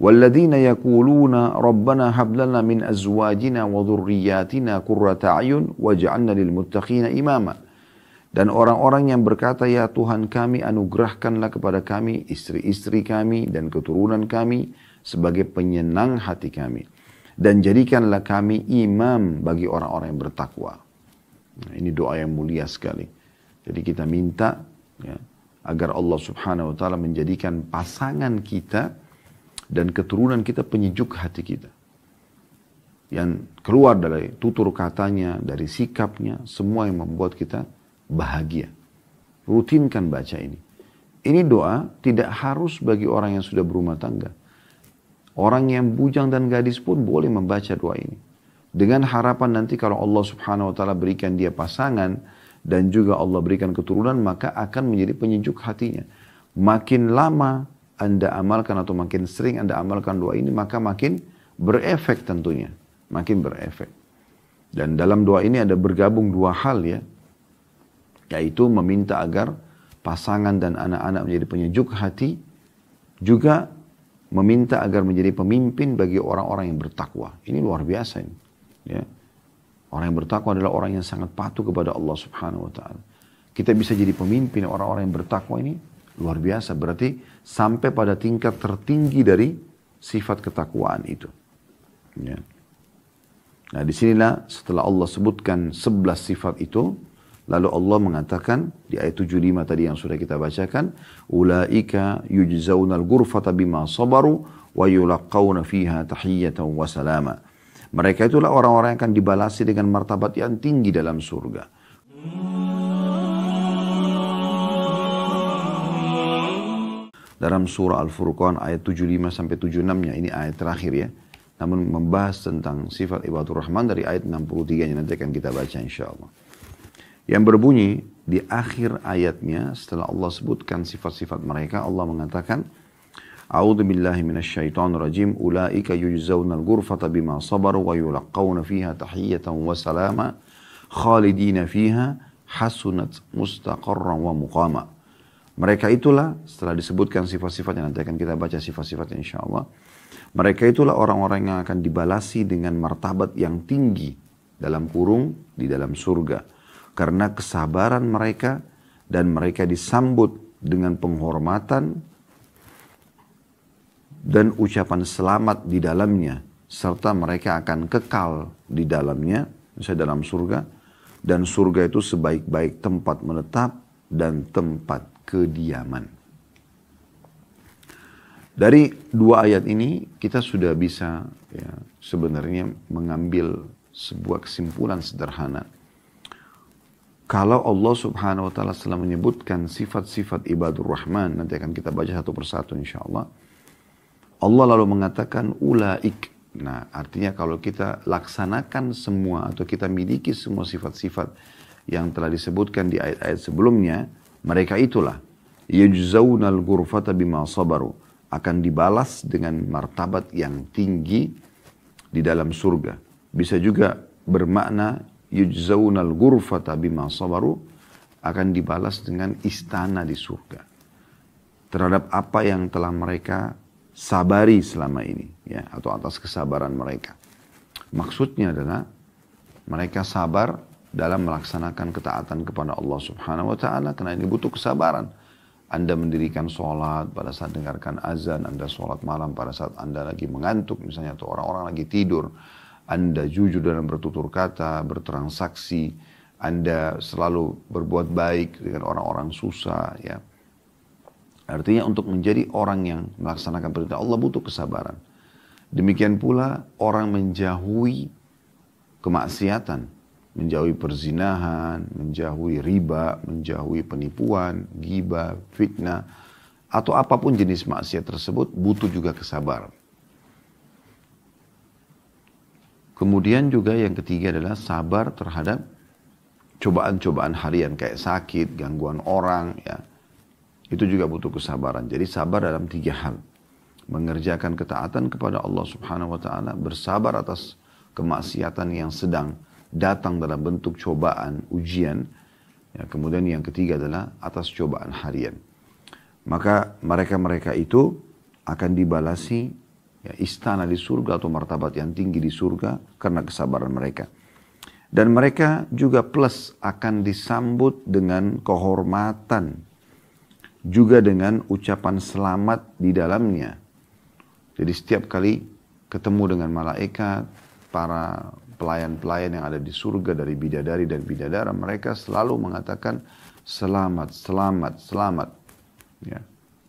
Walladzina yaquluna rabbana hab lana min azwajina wa dhurriyyatina qurrata a'yun waj'alna lil muttaqina imama. Dan orang-orang yang berkata, ya Tuhan kami, anugerahkanlah kepada kami istri-istri kami dan keturunan kami sebagai penyenang hati kami. Dan jadikanlah kami imam bagi orang-orang yang bertakwa. Nah, ini doa yang mulia sekali. Jadi kita minta ya, agar Allah subhanahu wa ta'ala menjadikan pasangan kita dan keturunan kita penyejuk hati kita. Yang keluar dari tutur katanya, dari sikapnya, semua yang membuat kita bahagia. Rutinkan baca ini. Ini doa tidak harus bagi orang yang sudah berumah tangga. Orang yang bujang dan gadis pun boleh membaca doa ini. Dengan harapan nanti kalau Allah subhanahu wa ta'ala berikan dia pasangan dan juga Allah berikan keturunan, maka akan menjadi penyejuk hatinya. Makin lama Anda amalkan atau makin sering Anda amalkan doa ini, maka makin berefek tentunya. Makin berefek. Dan dalam doa ini ada bergabung dua hal ya. Yaitu meminta agar pasangan dan anak-anak menjadi penyejuk hati, juga meminta agar menjadi pemimpin bagi orang-orang yang bertakwa. Ini luar biasa ini. Ya. Orang yang bertakwa adalah orang yang sangat patuh kepada Allah subhanahu wa ta'ala. Kita bisa jadi pemimpin orang-orang yang bertakwa ini luar biasa. Berarti sampai pada tingkat tertinggi dari sifat ketakwaan itu. Ya. Nah disinilah setelah Allah sebutkan 11 sifat itu, lalu Allah mengatakan di ayat 75 tadi yang sudah kita bacakan, ulaika yujzaunal ghurfata bima sabaru wa yulaqawna fiha tahiyyatan wa salama. Mereka itulah orang-orang yang akan dibalasi dengan martabat yang tinggi dalam surga. Dalam surah Al-Furqan ayat 75 sampai 76-nya, ini ayat terakhir ya. Namun membahas tentang sifat ibadur rahman dari ayat 63-nya, nanti akan kita baca insyaAllah. Yang berbunyi di akhir ayatnya setelah Allah sebutkan sifat-sifat mereka, Allah mengatakan, A'udzu billahi minasyaitonir rajim, ulaika yujzaunal ghurfata bima sabaru wa yulaqawna fiha tahiyyatan wa salama khalidina fiha hasunat mustaqarran wa muqama. Mereka itulah, setelah disebutkan sifat-sifatnya, nanti akan kita baca sifat-sifatnya insyaAllah. Mereka itulah orang-orang yang akan dibalasi dengan martabat yang tinggi dalam kurung di dalam surga. Karena kesabaran mereka dan mereka disambut dengan penghormatan dan ucapan selamat di dalamnya. Serta mereka akan kekal di dalamnya, misalnya dalam surga. Dan surga itu sebaik-baik tempat menetap dan tempat kediaman. Dari dua ayat ini kita sudah bisa ya, sebenarnya mengambil sebuah kesimpulan sederhana. Kalau Allah subhanahu wa ta'ala setelah menyebutkan sifat-sifat ibadur rahman, nanti akan kita baca satu persatu insyaAllah. Allah lalu mengatakan ulaik. Nah artinya kalau kita laksanakan semua atau kita miliki semua sifat-sifat yang telah disebutkan di ayat-ayat sebelumnya, mereka itulah yujzaunal ghurfata bima sabaru, akan dibalas dengan martabat yang tinggi di dalam surga. Bisa juga bermakna yujzaunal ghurfata bima sabaru, akan dibalas dengan istana di surga terhadap apa yang telah mereka sabari selama ini ya, atau atas kesabaran mereka. Maksudnya adalah mereka sabar dalam melaksanakan ketaatan kepada Allah subhanahu wa ta'ala, karena ini butuh kesabaran. Anda mendirikan sholat pada saat dengarkan azan, Anda sholat malam pada saat Anda lagi mengantuk misalnya, atau orang-orang lagi tidur. Anda jujur dalam bertutur kata, bertransaksi, Anda selalu berbuat baik dengan orang-orang susah ya. Artinya untuk menjadi orang yang melaksanakan perintah Allah butuh kesabaran. Demikian pula orang menjauhi kemaksiatan, menjauhi perzinahan, menjauhi riba, menjauhi penipuan, ghibah, fitnah, atau apapun jenis maksiat tersebut butuh juga kesabaran. Kemudian juga yang ketiga adalah sabar terhadap cobaan-cobaan harian kayak sakit, gangguan orang ya. Itu juga butuh kesabaran. Jadi sabar dalam tiga hal. Mengerjakan ketaatan kepada Allah subhanahu wa ta'ala, bersabar atas kemaksiatan yang sedang datang dalam bentuk cobaan, ujian. Ya, kemudian yang ketiga adalah atas cobaan harian. Maka mereka-mereka itu akan dibalasi ya, istana di surga atau martabat yang tinggi di surga karena kesabaran mereka. Dan mereka juga plus akan disambut dengan kehormatan, juga dengan ucapan selamat di dalamnya. Jadi setiap kali ketemu dengan malaikat, para pelayan-pelayan yang ada di surga dari bidadari dan bidadara, mereka selalu mengatakan selamat, selamat, selamat. Ya.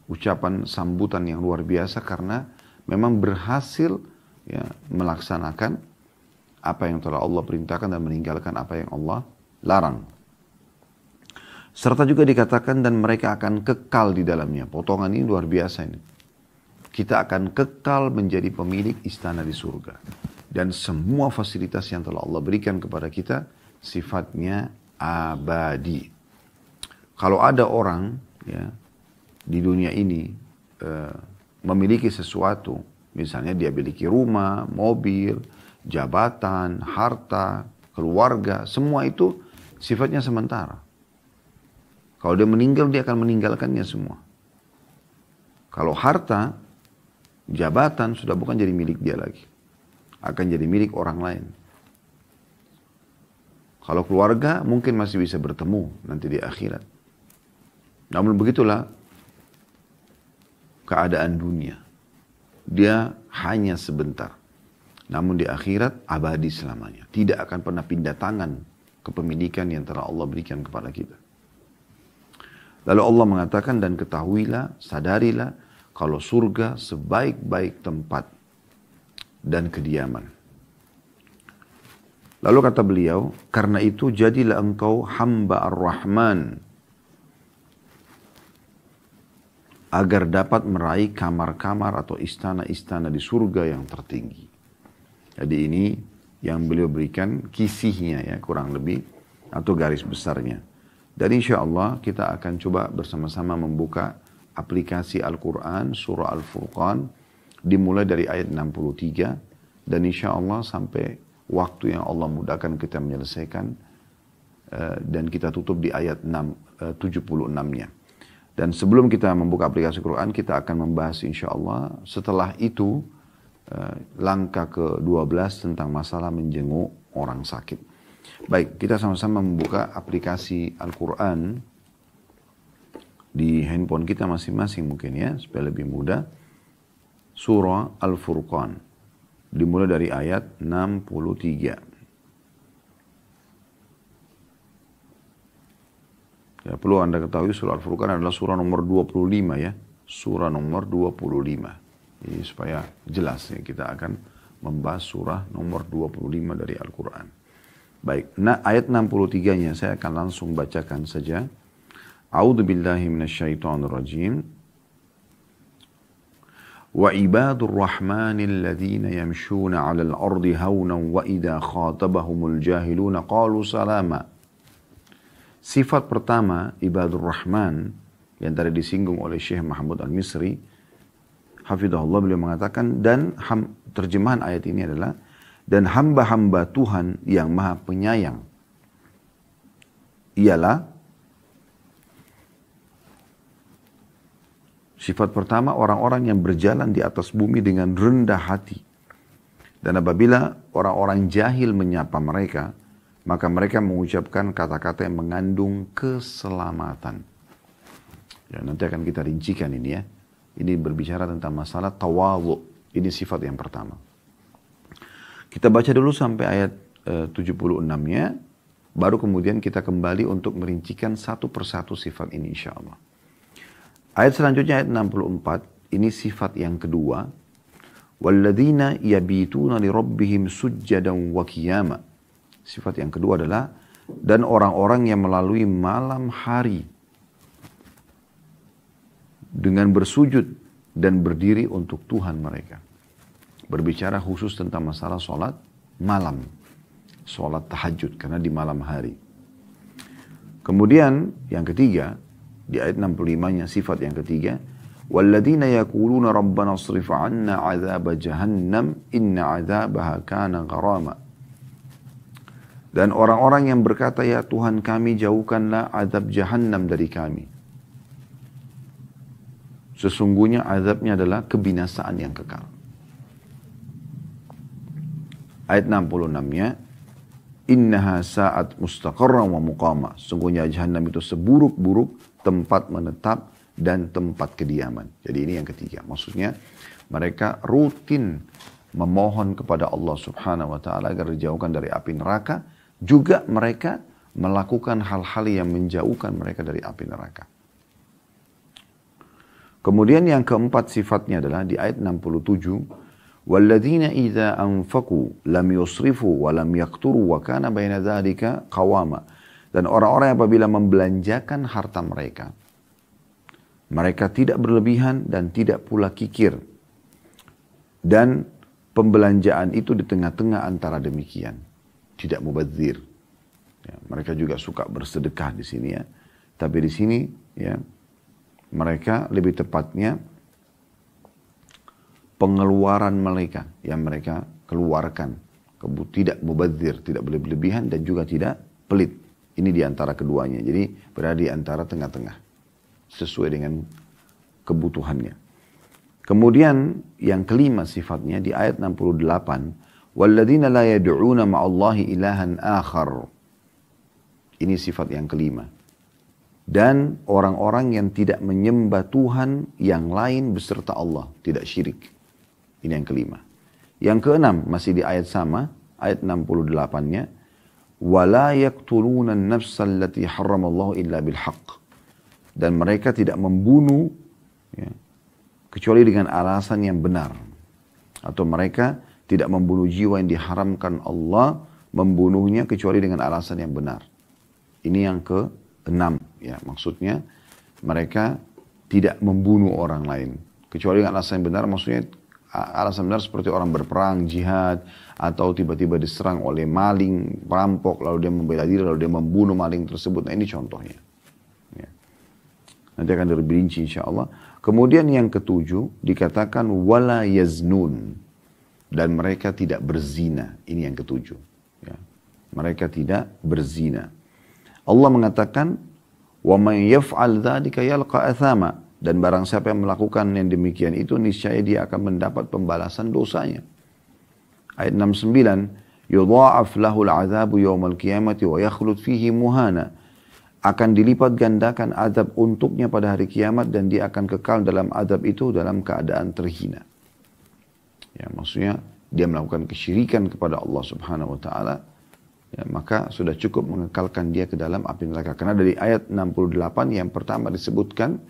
Ucapan sambutan yang luar biasa karena memang berhasil ya, melaksanakan apa yang telah Allah perintahkan dan meninggalkan apa yang Allah larang. Serta juga dikatakan dan mereka akan kekal di dalamnya. Potongan ini luar biasa ini. Kita akan kekal menjadi pemilik istana di surga. Dan semua fasilitas yang telah Allah berikan kepada kita sifatnya abadi. Kalau ada orang ya, di dunia ini memiliki sesuatu, misalnya dia memiliki rumah, mobil, jabatan, harta, keluarga, semua itu sifatnya sementara. Kalau dia meninggal, dia akan meninggalkannya semua. Kalau harta, jabatan sudah bukan jadi milik dia lagi. Akan jadi milik orang lain. Kalau keluarga mungkin masih bisa bertemu nanti di akhirat. Namun begitulah keadaan dunia. Dia hanya sebentar. Namun di akhirat abadi selamanya. Tidak akan pernah pindah tangan kepemilikan yang telah Allah berikan kepada kita. Lalu Allah mengatakan dan ketahuilah, sadarilah kalau surga sebaik-baik tempat dan kediaman. Lalu kata beliau, karena itu jadilah engkau hamba Ar-Rahman agar dapat meraih kamar-kamar atau istana-istana di surga yang tertinggi. Jadi ini yang beliau berikan kisihnya ya kurang lebih atau garis besarnya. Dan insya Allah kita akan coba bersama-sama membuka aplikasi Al-Quran surah Al-Furqan dimulai dari ayat 63 dan insya Allah sampai waktu yang Allah mudahkan kita menyelesaikan dan kita tutup di ayat 76-nya. Dan sebelum kita membuka aplikasi Quran kita akan membahas insya Allah setelah itu langkah ke-12 tentang masalah menjenguk orang sakit. Baik, kita sama-sama membuka aplikasi Al-Quran di handphone kita masing-masing mungkin ya, supaya lebih mudah. Surah Al-Furqan, dimulai dari ayat 63. Ya, perlu Anda ketahui surah Al-Furqan adalah surah nomor 25 ya. Surah nomor 25. Jadi supaya jelas ya, kita akan membahas surah nomor 25 dari Al-Quran. Baik, nah ayat 63-nya saya akan langsung bacakan saja. A'udzu billahi minasyaitonir rajim. Wa ibadur rahmanil ladzina yamshuna 'alal ardi haunan wa idza khatabahumul jahiluna qalu salama. Sifat pertama ibadur rahman yang tadi disinggung oleh Syekh Mahmud Al-Misri, hafizahullah, beliau mengatakan dan terjemahan ayat ini adalah dan hamba-hamba Tuhan yang maha penyayang ialah sifat pertama orang-orang yang berjalan di atas bumi dengan rendah hati. Dan apabila orang-orang jahil menyapa mereka, maka mereka mengucapkan kata-kata yang mengandung keselamatan. Ya, nanti akan kita rincikan ini ya. Ini berbicara tentang masalah tawadhu. Ini sifat yang pertama. Kita baca dulu sampai ayat 76-nya, baru kemudian kita kembali untuk merincikan satu persatu sifat ini insya Allah. Ayat selanjutnya ayat 64, ini sifat yang kedua. Walladzina yabituna li rabbihim sujjadan wa qiyama. Sifat yang kedua adalah dan orang-orang yang melalui malam hari dengan bersujud dan berdiri untuk Tuhan mereka. Berbicara khusus tentang masalah sholat malam. Sholat tahajud karena di malam hari. Kemudian yang ketiga, di ayat 65-nya sifat yang ketiga. وَالَّذِينَ يَقُولُونَ رَبَّنَا اصْرِفْ عَنَّا عَذَابَ جَهَنَّمْ إِنَّ عَذَابَهَا كَانَ غَرَامًا. Dan orang-orang yang berkata, ya Tuhan kami jauhkanlah azab jahannam dari kami. Sesungguhnya azabnya adalah kebinasaan yang kekal. Ayat 66-nya, innaha sa'at mustaqarran wa muqama. Sungguhnya Jahannam itu seburuk-buruk tempat menetap dan tempat kediaman. Jadi ini yang ketiga. Maksudnya mereka rutin memohon kepada Allah Subhanahu wa taala agar dijauhkan dari api neraka, juga mereka melakukan hal-hal yang menjauhkan mereka dari api neraka. Kemudian yang keempat sifatnya adalah di ayat 67, walladzina idza anfaqu lam yusrifu wa lam yaqturu wa kana baina dzalika qawama. Dan orang-orang yang apabila membelanjakan harta mereka, mereka tidak berlebihan dan tidak pula kikir. Dan pembelanjaan itu di tengah-tengah antara demikian. Tidak mubadzir. Ya, mereka juga suka bersedekah di sini ya. Tapi di sini ya, mereka lebih tepatnya pengeluaran mereka yang mereka keluarkan. Tidak mubadzir, tidak berlebihan dan juga tidak pelit. Ini di antara keduanya. Jadi berada di antara tengah-tengah. Sesuai dengan kebutuhannya. Kemudian yang kelima sifatnya di ayat 68. Walladzina la yad'una ma'allahi ilahan akhar. Ini sifat yang kelima. Dan orang-orang yang tidak menyembah Tuhan yang lain beserta Allah. Tidak syirik. Ini yang kelima. Yang keenam masih di ayat sama. Ayat 68-nya. وَلَا يَقْتُلُونَ النَّفْسَ الَّتِي حَرَّمَ اللَّهُ إِلَّا بِالْحَقِّ. Dan mereka tidak membunuh ya, kecuali dengan alasan yang benar. Atau mereka tidak membunuh jiwa yang diharamkan Allah membunuhnya kecuali dengan alasan yang benar. Ini yang keenam. Ya, maksudnya mereka tidak membunuh orang lain. Kecuali dengan alasan yang benar, maksudnya alasan benar seperti orang berperang, jihad, atau tiba-tiba diserang oleh maling, perampok, lalu dia membela diri, lalu dia membunuh maling tersebut. Nah ini contohnya. Ya. Nanti akan lebih rinci insya Allah. Kemudian yang ketujuh dikatakan wala yaznun. Dan mereka tidak berzina. Ini yang ketujuh. Ya. Mereka tidak berzina. Allah mengatakan wa man yaf'al dzalika yalqa athama. Dan barang siapa yang melakukan yang demikian itu, niscaya dia akan mendapat pembalasan dosanya. Ayat 69, yudha'af lahul azabu yawmal qiyamati wa yakhlud fihi muhana. Akan dilipat gandakan azab untuknya pada hari kiamat dan dia akan kekal dalam azab itu dalam keadaan terhina. Ya, maksudnya dia melakukan kesyirikan kepada Allah Subhanahu wa taala, ya, maka sudah cukup mengekalkan dia ke dalam api neraka. Karena dari ayat 68 yang pertama disebutkan,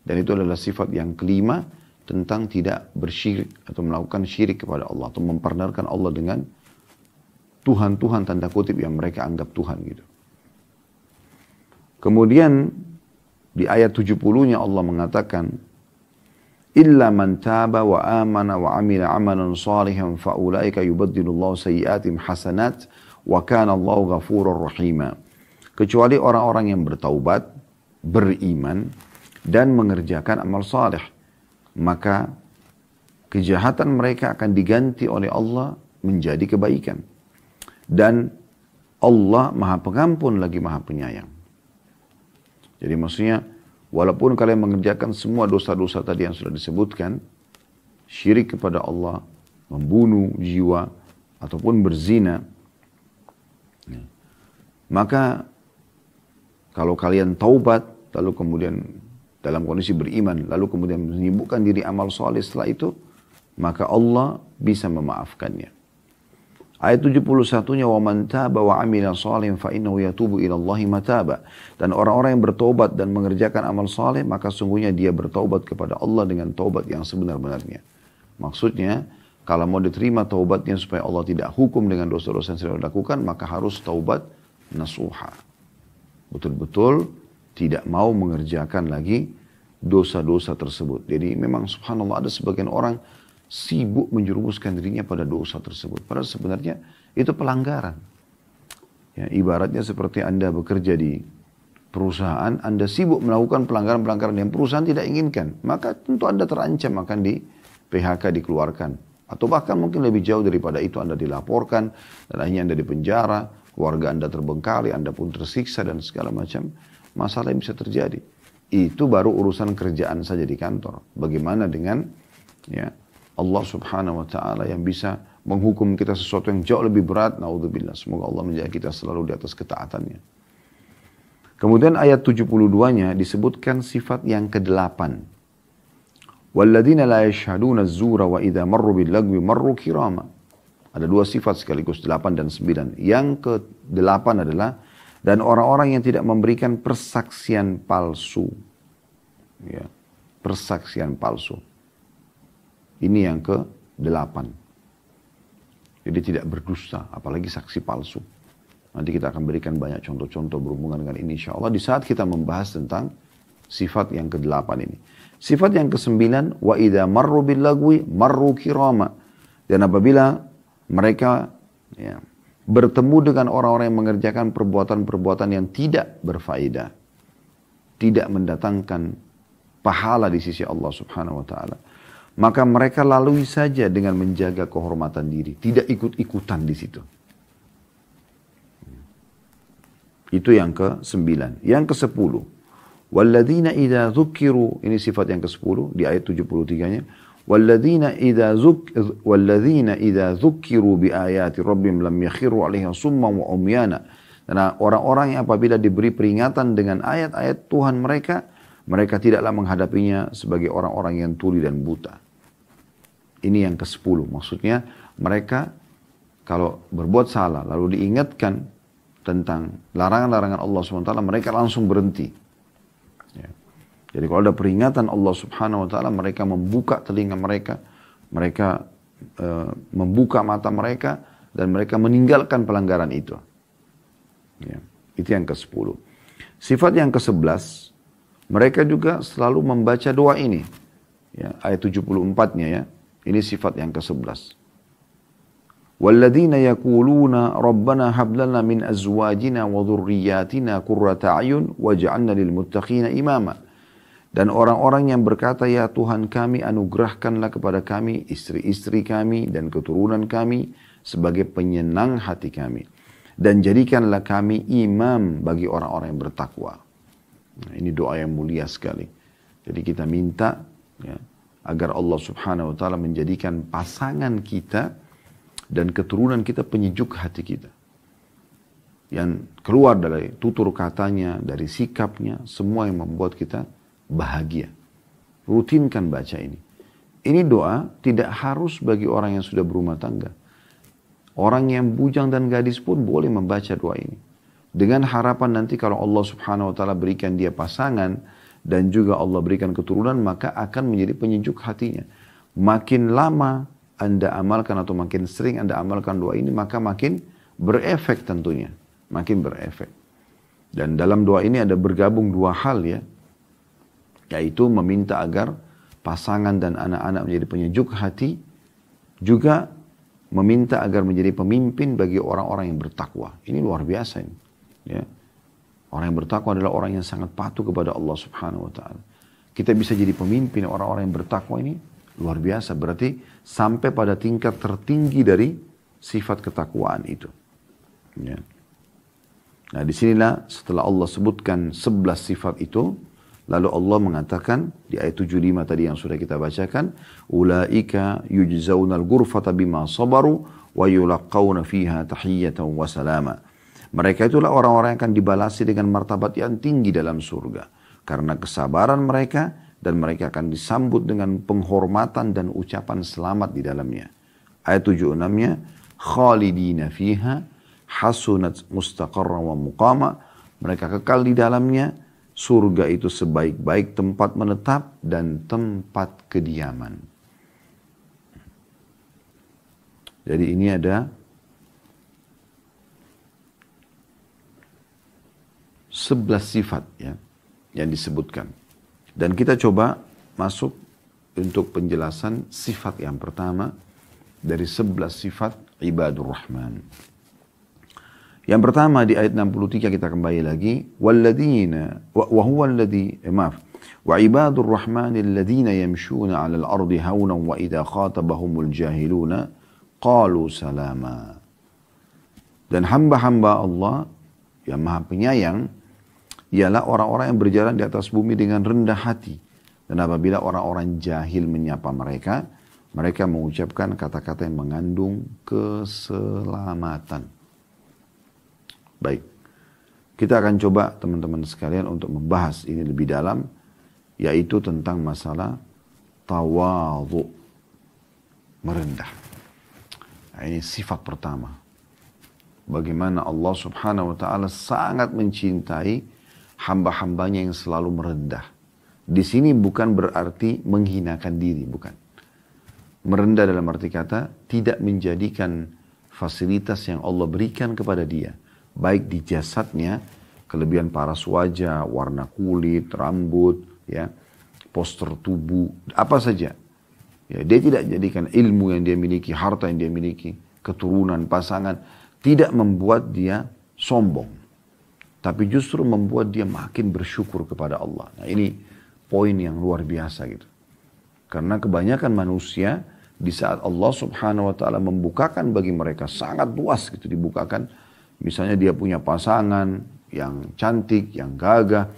dan itu adalah sifat yang kelima tentang tidak bersyirik atau melakukan syirik kepada Allah atau memperdengarkan Allah dengan Tuhan-Tuhan tanda kutip yang mereka anggap Tuhan gitu. Kemudian di ayat 70-nya Allah mengatakan illa man taba wa amana wa amila amalan salihan fa ulaika yubaddilullahu sayyi'atihim hasanat wa kana Allahu ghafurur rahima. Kecuali orang-orang yang bertaubat, beriman dan mengerjakan amal saleh, maka kejahatan mereka akan diganti oleh Allah menjadi kebaikan. Dan Allah Maha Pengampun lagi Maha Penyayang. Jadi maksudnya walaupun kalian mengerjakan semua dosa-dosa tadi yang sudah disebutkan, syirik kepada Allah, membunuh jiwa ataupun berzina, maka kalau kalian taubat lalu kemudian dalam kondisi beriman, lalu kemudian menyibukkan diri amal soleh setelah itu, maka Allah bisa memaafkannya. Ayat 71-nya, وَمَنْ تَابَ وَعَمِلَ صَالِحًا فَإِنَّهُ يَتُوبُ إِلَى اللَّهِ مَتَابًا. Dan orang-orang yang bertaubat dan mengerjakan amal soleh, maka sungguhnya dia bertaubat kepada Allah dengan taubat yang sebenar-benarnya. Maksudnya, kalau mau diterima taubatnya supaya Allah tidak hukum dengan dosa-dosa yang sudah dilakukan, maka harus taubat nasuha. Betul-betul tidak mau mengerjakan lagi dosa-dosa tersebut. Jadi memang subhanallah ada sebagian orang sibuk menjerumuskan dirinya pada dosa tersebut. Padahal sebenarnya itu pelanggaran. Ya, ibaratnya seperti Anda bekerja di perusahaan, Anda sibuk melakukan pelanggaran-pelanggaran yang perusahaan tidak inginkan. Maka tentu Anda terancam akan di PHK, dikeluarkan. Atau bahkan mungkin lebih jauh daripada itu Anda dilaporkan, dan akhirnya Anda dipenjara, keluarga Anda terbengkalai, Anda pun tersiksa dan segala macam masalah yang bisa terjadi. Itu baru urusan kerjaan saja di kantor. Bagaimana dengan ya Allah subhanahu wa ta'ala yang bisa menghukum kita sesuatu yang jauh lebih berat. Naudzubillah. Semoga Allah menjaga kita selalu di atas ketaatannya. Kemudian ayat 72-nya disebutkan sifat yang ke-8. Walladzina la yashhaduna az-zura wa idza marru bil lagwi marru kirama. Ada dua sifat sekaligus 8 dan 9. Yang ke-8 adalah dan orang-orang yang tidak memberikan persaksian palsu. Ya, persaksian palsu. Ini yang ke-8. Jadi tidak berdusta, apalagi saksi palsu. Nanti kita akan berikan banyak contoh-contoh berhubungan dengan ini insyaAllah di saat kita membahas tentang sifat yang ke-8 ini. Sifat yang ke-9, wa idza marru bil lagwi marru kirama. Dan apabila mereka bertemu dengan orang-orang yang mengerjakan perbuatan-perbuatan yang tidak berfaedah, tidak mendatangkan pahala di sisi Allah Subhanahu wa taala, maka mereka lalui saja dengan menjaga kehormatan diri, tidak ikut-ikutan di situ. Itu yang ke-9. Yang ke-10, walladzina idza dzukiru, ini sifat yang ke-10 di ayat 73-nya. Walladzina idza dzukiru bi ayati rabbihim lam yakhiru 'alaiha summan wa umyana. Karena orang-orang yang apabila diberi peringatan dengan ayat-ayat Tuhan mereka, mereka tidaklah menghadapinya sebagai orang-orang yang tuli dan buta. Ini yang ke-10. Maksudnya mereka kalau berbuat salah lalu diingatkan tentang larangan-larangan Allah SWT, mereka langsung berhenti. Ya. Jadi kalau ada peringatan Allah Subhanahu Wa Taala, mereka membuka telinga mereka, membuka mata mereka, dan mereka meninggalkan pelanggaran itu. Ya. Itu yang ke-10. Sifat yang ke-11, mereka juga selalu membaca doa ini. Ya, ayat 74-nya ya. Ini sifat yang ke-11. Walladzina yaquluna rabbana hab lana min azwajina wa dhurriyyatina qurrata a'yun waj'alna lil muttaqina imama. Dan orang-orang yang berkata, ya Tuhan kami, anugerahkanlah kepada kami istri-istri kami dan keturunan kami sebagai penyenang hati kami. Dan jadikanlah kami imam bagi orang-orang yang bertakwa. Nah, ini doa yang mulia sekali. Jadi kita minta ya, agar Allah Subhanahu Wa Taala menjadikan pasangan kita dan keturunan kita penyejuk hati kita. Yang keluar dari tutur katanya, dari sikapnya, semua yang membuat kita bahagia. Rutinkan baca ini. Ini doa tidak harus bagi orang yang sudah berumah tangga. Orang yang bujang dan gadis pun boleh membaca doa ini. Dengan harapan nanti kalau Allah Subhanahu Wa Taala berikan dia pasangan, dan juga Allah berikan keturunan, maka akan menjadi penyejuk hatinya. Makin lama Anda amalkan atau makin sering Anda amalkan doa ini, maka makin berefek tentunya. Makin berefek. Dan dalam doa ini ada bergabung dua hal ya. Yaitu meminta agar pasangan dan anak-anak menjadi penyejuk hati. Juga meminta agar menjadi pemimpin bagi orang-orang yang bertakwa. Ini luar biasa ini. Ya. Orang yang bertakwa adalah orang yang sangat patuh kepada Allah Subhanahu Wa Taala. Kita bisa jadi pemimpin orang-orang yang bertakwa ini luar biasa. Berarti sampai pada tingkat tertinggi dari sifat ketakwaan itu. Ya. Nah disinilah setelah Allah sebutkan 11 sifat itu, lalu Allah mengatakan di ayat 75 tadi yang sudah kita bacakan, ulaika yujzaunal ghurfata bima sabaru wa yulaqawna fiha tahiyyatan wa salama. Mereka itulah orang-orang yang akan dibalasi dengan martabat yang tinggi dalam surga. Karena kesabaran mereka, dan mereka akan disambut dengan penghormatan dan ucapan selamat di dalamnya. Ayat 76-nya, khalidina fiha hasunat mustaqarra wa muqama. Mereka kekal di dalamnya. Surga itu sebaik-baik tempat menetap dan tempat kediaman. Jadi ini ada 11 sifat ya, yang disebutkan. Dan kita coba masuk untuk penjelasan sifat yang pertama dari 11 sifat ibadur rahman. Yang pertama di ayat 63 kita kembali lagi. Walladzina wa huwa alladhi wa ibadur rahman alladhina yamshuna 'alal ardi hawnan wa idza khatabahumul jahiluna qalu salama. Dan hamba-hamba Allah yang Maha Penyayang ialah orang-orang yang berjalan di atas bumi dengan rendah hati. Dan apabila orang-orang jahil menyapa mereka, Mereka mengucapkan kata-kata yang mengandung keselamatan. Baik, kita akan coba teman-teman sekalian untuk membahas ini lebih dalam, yaitu tentang masalah tawadhu, merendah. Nah, ini sifat pertama. Bagaimana Allah subhanahu wa ta'ala sangat mencintai hamba-hambanya yang selalu merendah. Di sini bukan berarti menghinakan diri, bukan. Merendah dalam arti kata tidak menjadikan fasilitas yang Allah berikan kepada dia, baik di jasadnya, kelebihan paras wajah, warna kulit, rambut, ya, postur tubuh, apa saja. Ya, dia tidak jadikan ilmu yang dia miliki, harta yang dia miliki, keturunan, pasangan, tidak membuat dia sombong. Tapi justru membuat dia makin bersyukur kepada Allah. Nah, ini poin yang luar biasa gitu. Karena kebanyakan manusia di saat Allah subhanahu wa ta'ala membukakan bagi mereka sangat luas gitu, dibukakan. Misalnya dia punya pasangan yang cantik, yang gagah,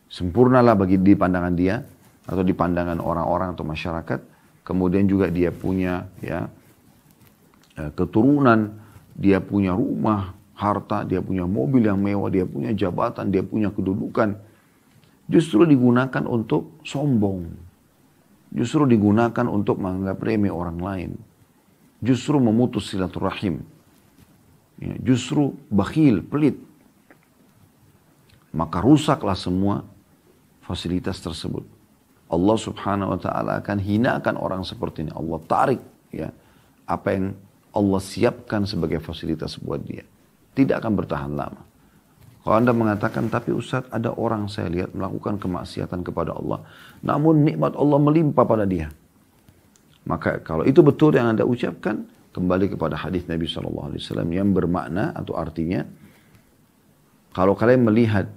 sempurnalah bagi di pandangan dia atau di pandangan orang-orang atau masyarakat. Kemudian juga dia punya ya keturunan, dia punya rumah, harta, dia punya mobil yang mewah, dia punya jabatan, dia punya kedudukan. Justru digunakan untuk sombong. Justru digunakan untuk menganggap remeh orang lain. Justru memutus silaturahim. Ya, justru bakhil, pelit. Maka rusaklah semua fasilitas tersebut. Allah subhanahu wa ta'ala akan hinakan orang seperti ini. Allah tarik ya apa yang Allah siapkan sebagai fasilitas buat dia. Tidak akan bertahan lama. Kalau Anda mengatakan, tapi Ustaz ada orang saya lihat melakukan kemaksiatan kepada Allah, namun nikmat Allah melimpah pada dia. Maka kalau itu betul yang Anda ucapkan, kembali kepada hadis Nabi SAW yang bermakna atau artinya, kalau kalian melihat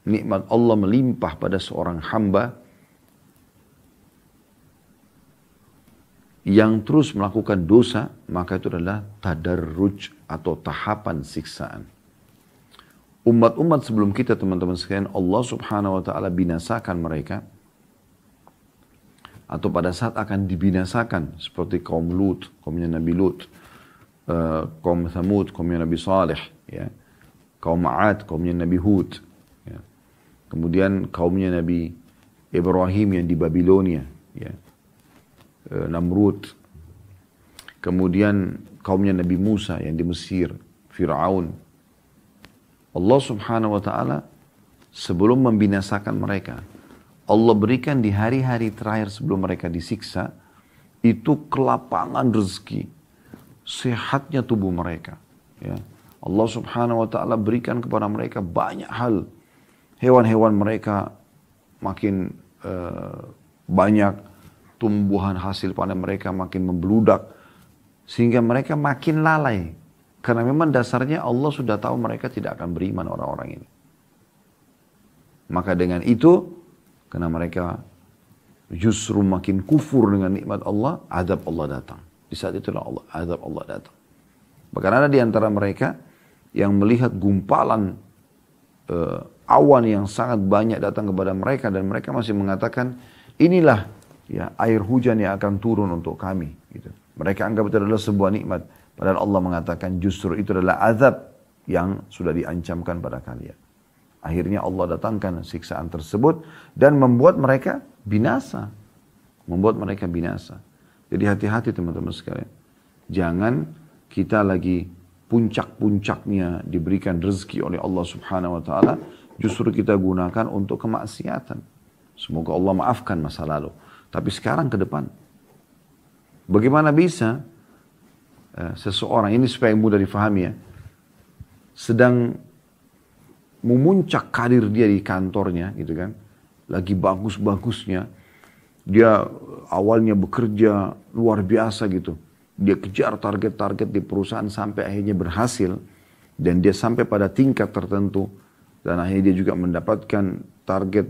nikmat Allah melimpah pada seorang hamba yang terus melakukan dosa, maka itu adalah tadarruj atau tahapan siksaan. Umat-umat sebelum kita teman-teman sekalian, Allah subhanahu wa ta'ala binasakan mereka. Atau pada saat akan dibinasakan. Seperti kaum Lut, kaumnya Nabi Lut. Kaum Thamud, kaumnya Nabi Saleh. Ya. Kaum Ma'ad, kaumnya Nabi Hud. Ya. Kemudian kaumnya Nabi Ibrahim yang di Babilonia. Ya. Namrud. Kemudian kaumnya Nabi Musa yang di Mesir. Fir'aun. Allah subhanahu wa ta'ala sebelum membinasakan mereka, Allah berikan di hari-hari terakhir sebelum mereka disiksa, itu kelapangan rezeki, sehatnya tubuh mereka. Ya. Allah subhanahu wa ta'ala berikan kepada mereka banyak hal. Hewan-hewan mereka makin banyak, tumbuhan hasil panen mereka makin membludak, sehingga mereka makin lalai. Karena memang dasarnya Allah sudah tahu mereka tidak akan beriman orang-orang ini. Maka dengan itu, karena mereka justru makin kufur dengan nikmat Allah, azab Allah datang. Di saat itulah azab Allah datang. Bahkan ada di antara mereka yang melihat gumpalan awan yang sangat banyak datang kepada mereka, dan mereka masih mengatakan, inilah ya air hujan yang akan turun untuk kami. Gitu. Mereka anggap itu adalah sebuah nikmat. Padahal Allah mengatakan justru itu adalah azab yang sudah diancamkan pada kalian. Akhirnya Allah datangkan siksaan tersebut dan membuat mereka binasa. Membuat mereka binasa. Jadi hati-hati teman-teman sekalian. Jangan kita lagi puncak-puncaknya diberikan rezeki oleh Allah subhanahu wa ta'ala. Justru kita gunakan untuk kemaksiatan. Semoga Allah maafkan masa lalu. Tapi sekarang ke depan. Bagaimana bisa seseorang, ini supaya mudah difahami ya, sedang memuncak karir dia di kantornya gitu kan, lagi bagus-bagusnya, dia awalnya bekerja luar biasa gitu, dia kejar target-target di perusahaan sampai akhirnya berhasil, dan dia sampai pada tingkat tertentu, dan akhirnya dia juga mendapatkan target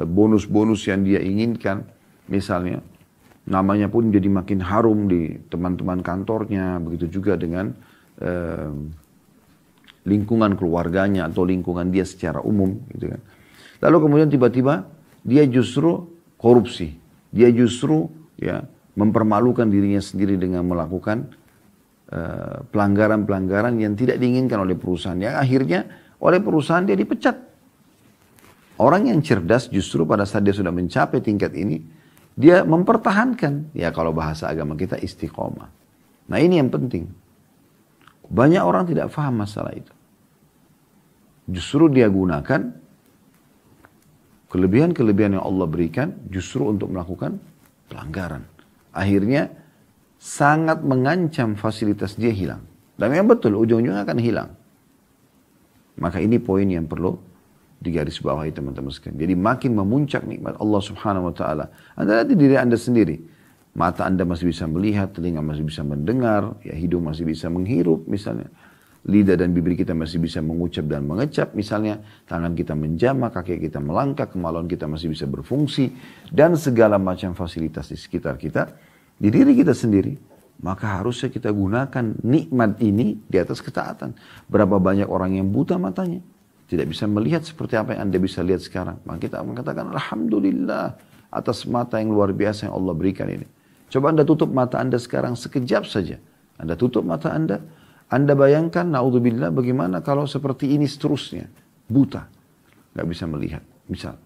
bonus-bonus yang dia inginkan, misalnya namanya pun jadi makin harum di teman-teman kantornya, begitu juga dengan lingkungan keluarganya atau lingkungan dia secara umum gitu kan. Lalu kemudian tiba-tiba dia justru korupsi, dia justru ya mempermalukan dirinya sendiri dengan melakukan pelanggaran-pelanggaran yang tidak diinginkan oleh perusahaan. Yang akhirnya oleh perusahaan dia dipecat. Orang yang cerdas justru pada saat dia sudah mencapai tingkat ini, dia mempertahankan. Ya kalau bahasa agama kita istiqomah. Nah ini yang penting. Banyak orang tidak paham masalah itu. Justru dia gunakan kelebihan-kelebihan yang Allah berikan justru untuk melakukan pelanggaran. Akhirnya sangat mengancam fasilitas dia hilang. Dan yang betul, ujung-ujungnya akan hilang. Maka ini poin yang perlu digarisbawahi teman-teman sekalian. Jadi makin memuncak nikmat Allah subhanahu wa ta'ala. Anda lihat diri Anda sendiri. Mata Anda masih bisa melihat, telinga masih bisa mendengar, ya hidung masih bisa menghirup misalnya. Lidah dan bibir kita masih bisa mengucap dan mengecap misalnya. Tangan kita menjamah, kaki kita melangkah, kemaluan kita masih bisa berfungsi. Dan segala macam fasilitas di sekitar kita. Di diri kita sendiri, maka harusnya kita gunakan nikmat ini di atas ketaatan. Berapa banyak orang yang buta matanya, tidak bisa melihat seperti apa yang Anda bisa lihat sekarang. Maka kita mengatakan Alhamdulillah atas mata yang luar biasa yang Allah berikan ini. Coba Anda tutup mata Anda sekarang sekejap saja. Anda tutup mata Anda bayangkan, naudzubillah, bagaimana kalau seperti ini seterusnya, buta, nggak bisa melihat. Misal,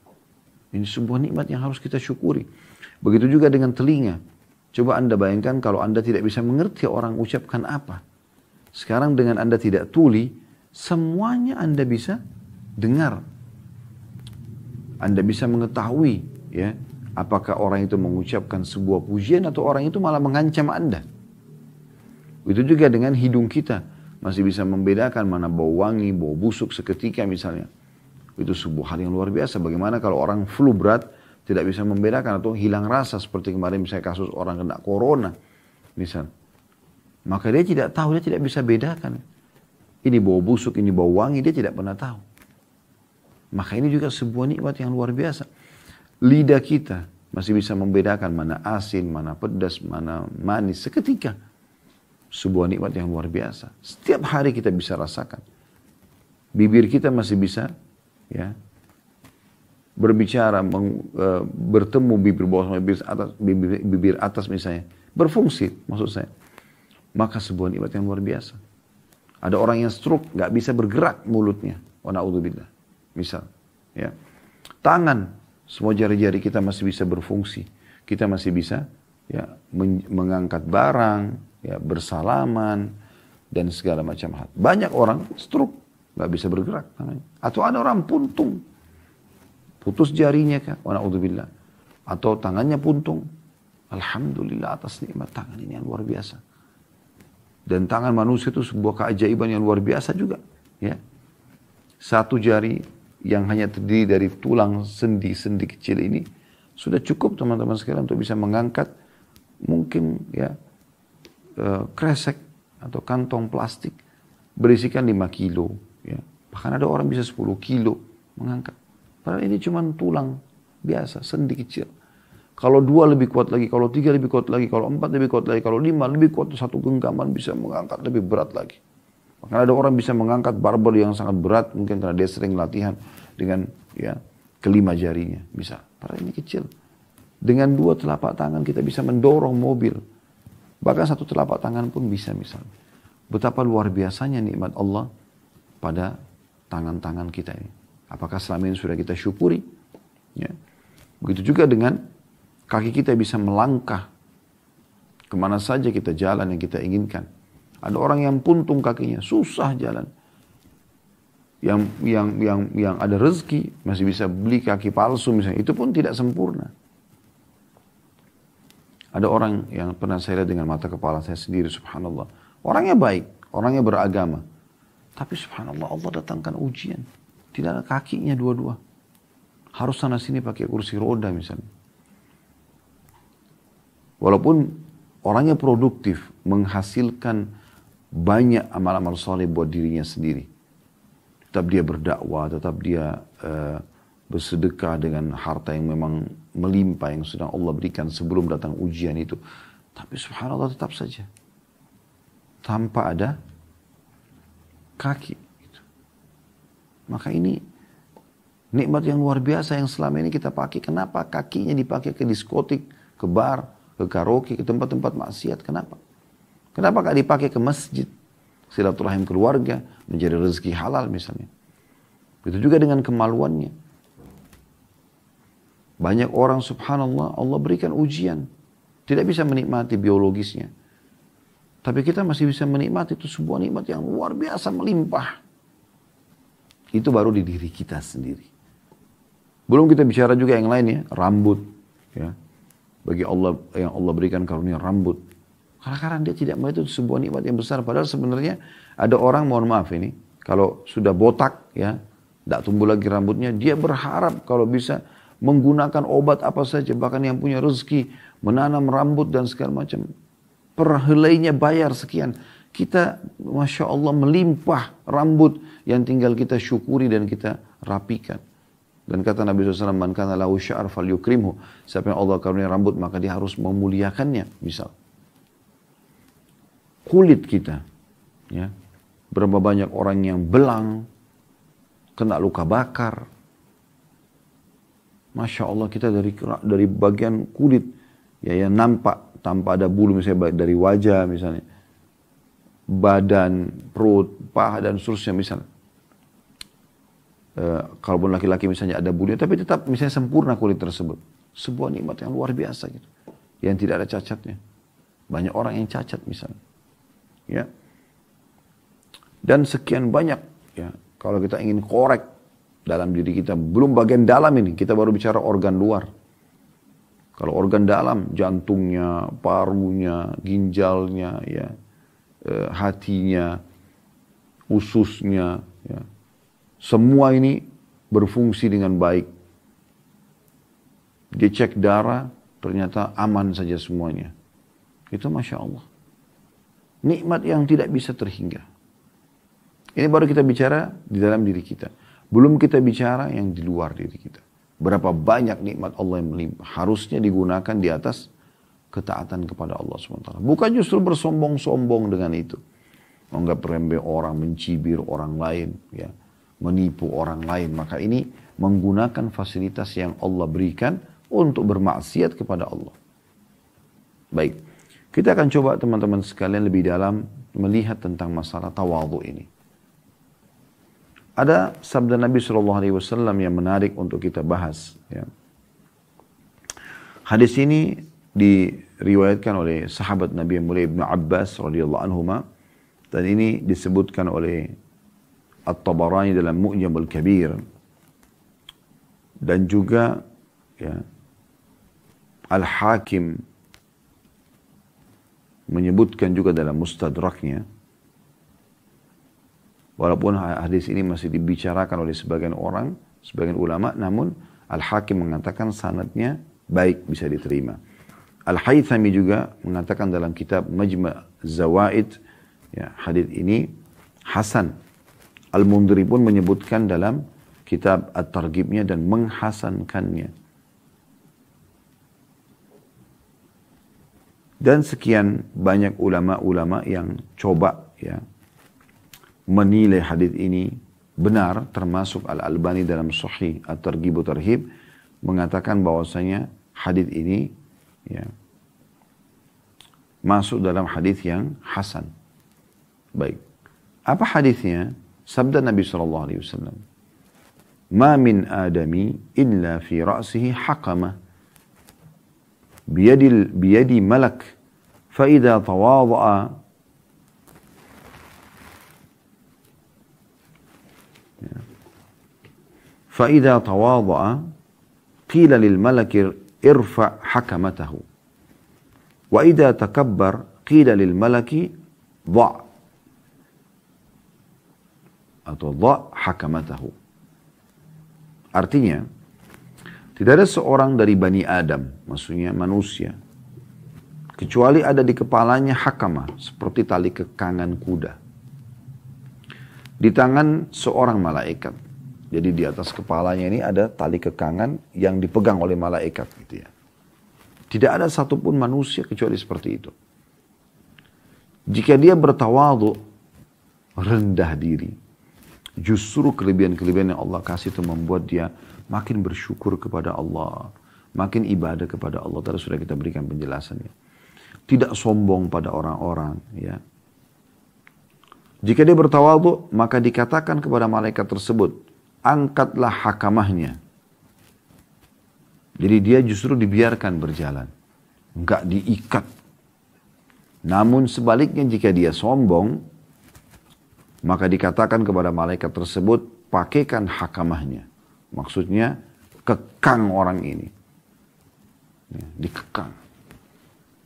ini sebuah nikmat yang harus kita syukuri. Begitu juga dengan telinga. Coba Anda bayangkan kalau Anda tidak bisa mengerti orang ucapkan apa. Sekarang dengan Anda tidak tuli, semuanya Anda bisa dengar. Anda bisa mengetahui, ya, apakah orang itu mengucapkan sebuah pujian atau orang itu malah mengancam Anda. Itu juga dengan hidung kita. Masih bisa membedakan mana bau wangi, bau busuk seketika misalnya. Itu sebuah hal yang luar biasa. Bagaimana kalau orang flu berat, tidak bisa membedakan atau hilang rasa seperti kemarin misalnya kasus orang kena corona misal. Maka dia tidak tahu, dia tidak bisa bedakan. Ini bau busuk, ini bau wangi, dia tidak pernah tahu. Maka ini juga sebuah nikmat yang luar biasa. Lidah kita masih bisa membedakan mana asin, mana pedas, mana manis seketika. Sebuah nikmat yang luar biasa. Setiap hari kita bisa rasakan. Bibir kita masih bisa, ya, berbicara, bertemu bibir bawah sama bibir atas misalnya. Berfungsi maksud saya. Maka sebuah nikmat yang luar biasa. Ada orang yang stroke, gak bisa bergerak mulutnya. Wa na'udzubillah. Misal. Ya. Tangan, semua jari-jari kita masih bisa berfungsi. Kita masih bisa, ya, mengangkat barang, ya, bersalaman, dan segala macam hal. Banyak orang stroke, gak bisa bergerak tangannya. Atau ada orang puntung. Putus jarinya kah? Wa na'udzubillah. Atau tangannya puntung. Alhamdulillah atas nikmat tangan ini yang luar biasa. Dan tangan manusia itu sebuah keajaiban yang luar biasa juga. Ya. Satu jari yang hanya terdiri dari tulang sendi-sendi kecil ini sudah cukup teman-teman sekalian untuk bisa mengangkat mungkin, ya, kresek atau kantong plastik berisikan 5 kilo. Ya. Bahkan ada orang bisa 10 kilo mengangkat. Padahal ini cuma tulang biasa, sendi kecil. Kalau 2 lebih kuat lagi, kalau 3 lebih kuat lagi, kalau 4 lebih kuat lagi, kalau 5 lebih kuat, satu genggaman bisa mengangkat lebih berat lagi. Bahkan ada orang bisa mengangkat barbel yang sangat berat, mungkin karena dia sering latihan dengan, ya, kelima jarinya. Bisa, padahal ini kecil. Dengan 2 telapak tangan kita bisa mendorong mobil. Bahkan 1 telapak tangan pun bisa misalnya. Betapa luar biasanya nikmat Allah pada tangan-tangan kita ini. Apakah selama ini sudah kita syukuri? Ya. Begitu juga dengan kaki kita bisa melangkah kemana saja kita jalan yang kita inginkan. Ada orang yang puntung kakinya, susah jalan. Yang ada rezeki masih bisa beli kaki palsu misalnya, itu pun tidak sempurna. Ada orang yang pernah saya lihat dengan mata kepala saya sendiri, subhanallah. Orangnya baik, orangnya beragama. Tapi subhanallah Allah datangkan ujian. Tidak ada kakinya dua-dua. Harus sana sini pakai kursi roda misalnya. Walaupun orangnya produktif, menghasilkan banyak amal-amal soleh buat dirinya sendiri. Tetap dia berdakwah, tetap dia bersedekah dengan harta yang memang melimpah yang sedang Allah berikan sebelum datang ujian itu. Tapi subhanallah tetap saja. Tanpa ada kaki. Maka ini nikmat yang luar biasa yang selama ini kita pakai. Kenapa kakinya dipakai ke diskotik, ke bar, ke karaoke, ke tempat-tempat maksiat. Kenapa? Kenapa gak dipakai ke masjid? Silaturahim keluarga, mencari rezeki halal misalnya. Itu juga dengan kemaluannya. Banyak orang subhanallah, Allah berikan ujian. Tidak bisa menikmati biologisnya. Tapi kita masih bisa menikmati itu sebuah nikmat yang luar biasa melimpah. Itu baru di diri kita sendiri. Belum kita bicara juga yang lain ya, rambut. Ya. Bagi Allah, yang Allah berikan karunia rambut. Kadang-kadang dia tidak melihat itu sebuah nikmat yang besar. Padahal sebenarnya ada orang, mohon maaf ini, kalau sudah botak, ya, tidak tumbuh lagi rambutnya, dia berharap kalau bisa menggunakan obat apa saja, bahkan yang punya rezeki, menanam rambut dan segala macam. Per helainya bayar sekian. Kita, Masya Allah, melimpah rambut yang tinggal kita syukuri dan kita rapikan. Dan kata Nabi SAW, man kana lahu sya'ar falyukrimhu. Siapa yang Allah karunia rambut, maka dia harus memuliakannya. Misal, kulit kita, ya, berapa banyak orang yang belang, kena luka bakar. Masya Allah, kita dari bagian kulit, ya, yang nampak tanpa ada bulu, misalnya dari wajah, misalnya badan, perut, paha dan seterusnya misalnya. Kalaupun laki-laki misalnya ada bulu, tapi tetap misalnya sempurna kulit tersebut. Sebuah nikmat yang luar biasa gitu, yang tidak ada cacatnya. Banyak orang yang cacat misalnya, ya. Dan sekian banyak, ya. Kalau kita ingin korek dalam diri kita, belum bagian dalam ini, kita baru bicara organ luar. Kalau organ dalam, jantungnya, parunya, ginjalnya, ya, hatinya, ususnya, ya. Semua ini berfungsi dengan baik. Dia cek darah, ternyata aman saja semuanya. Itu Masya Allah. Nikmat yang tidak bisa terhingga. Ini baru kita bicara di dalam diri kita. Belum kita bicara yang di luar diri kita. Berapa banyak nikmat Allah yang melimpah. Harusnya digunakan di atas ketaatan kepada Allah SWT. Bukan justru bersombong-sombong dengan itu. Menganggap remeh orang, mencibir orang lain, ya, menipu orang lain. Maka ini menggunakan fasilitas yang Allah berikan untuk bermaksiat kepada Allah. Baik, kita akan coba teman-teman sekalian lebih dalam melihat tentang masalah tawadhu ini. Ada sabda Nabi SAW yang menarik untuk kita bahas. Ya. Hadis ini diriwayatkan oleh sahabat Nabi yang mulia Ibnu Abbas radhiyallahu anhuma, dan ini disebutkan oleh At-Tabarani dalam Mu'jamul Kabir, dan juga, ya, Al-Hakim menyebutkan juga dalam Mustadraknya. Walaupun hadis ini masih dibicarakan oleh sebagian orang, sebagian ulama, namun Al-Hakim mengatakan sanadnya baik, bisa diterima. Al-Haythami juga mengatakan dalam kitab Majma' Zawaid, ya, hadis ini hasan. Al-Mundhiri pun menyebutkan dalam kitab At-Targhibnya dan menghasankannya. Dan sekian banyak ulama-ulama yang coba, ya, menilai hadis ini benar, termasuk Al-Albani dalam Sahih At-Targhib wa Tarhib mengatakan bahwasanya hadis ini, ya, masuk dalam hadis yang hasan. Baik. Apa hadisnya? Sabda Nabi SAW. Ma min adami illa fi ra'sihi haqamah biyadi malak fa idza tawadha'a فإذا تواضع قيل للملك ارفع حكمته وإذا تكبر قيل للملك ضع atau ضع حكمته. Artinya, tidak ada seorang dari Bani Adam, maksudnya manusia, kecuali ada di kepalanya hakamah, seperti tali kekangan kuda, di tangan seorang malaikat. Jadi di atas kepalanya ini ada tali kekangan yang dipegang oleh malaikat, gitu ya. Tidak ada satupun manusia kecuali seperti itu. Jika dia bertawadhu, rendah diri, justru kelebihan-kelebihan yang Allah kasih itu membuat dia makin bersyukur kepada Allah, makin ibadah kepada Allah. Tadi sudah kita berikan penjelasannya. Tidak sombong pada orang-orang, ya. Jika dia bertawadhu, maka dikatakan kepada malaikat tersebut, angkatlah hakamahnya. Jadi dia justru dibiarkan berjalan, enggak diikat. Namun sebaliknya jika dia sombong, maka dikatakan kepada malaikat tersebut, pakaikan hakamahnya. Maksudnya, kekang orang ini. Ya, dikekang.